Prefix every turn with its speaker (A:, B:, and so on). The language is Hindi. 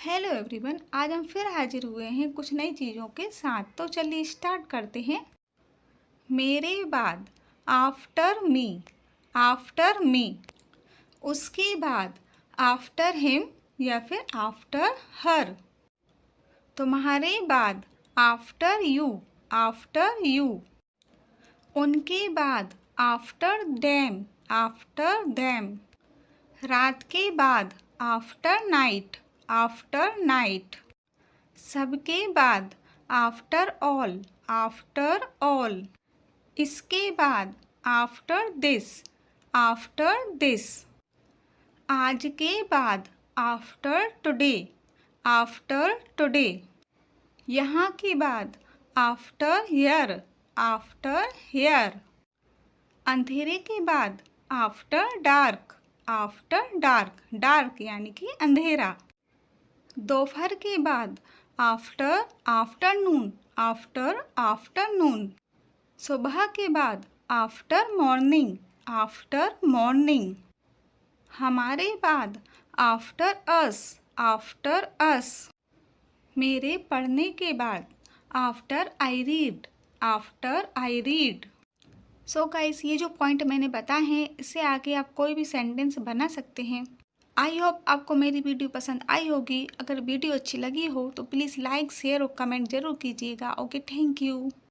A: हेलो एवरीवन, आज हम फिर हाजिर हुए हैं कुछ नई चीज़ों के साथ। तो चलिए स्टार्ट करते हैं। मेरे बाद, आफ्टर मी, आफ्टर मी। उसके बाद, आफ्टर हिम या फिर आफ्टर हर। तुम्हारे बाद, आफ्टर यू, आफ्टर यू। उनके बाद, आफ्टर देम, आफ्टर देम। रात के बाद, आफ्टर नाइट, आफ्टर नाइट। सबके बाद, आफ्टर ऑल, आफ्टर ऑल। इसके बाद, आफ्टर दिस, आफ्टर दिस। आज के बाद, आफ्टर टुडे, आफ्टर टुडे। यहाँ के बाद, आफ्टर हियर, आफ्टर हियर। अंधेरे के बाद, after dark, after dark. Dark यानी कि अंधेरा। दोपहर के बाद, आफ्टर आफ्टरनून, आफ्टर आफ्टरनून। सुबह के बाद, आफ्टर मॉर्निंग, आफ्टर मॉर्निंग। हमारे बाद, आफ्टर अस, आफ्टर अस। मेरे पढ़ने के बाद, after I read, after I read. So guys, ये जो पॉइंट मैंने बताए हैं, इससे आगे आप कोई भी सेंटेंस बना सकते हैं। आई होप आपको मेरी वीडियो पसंद आई होगी। अगर वीडियो अच्छी लगी हो तो प्लीज़ लाइक, शेयर और कमेंट ज़रूर कीजिएगा। Okay, thank you.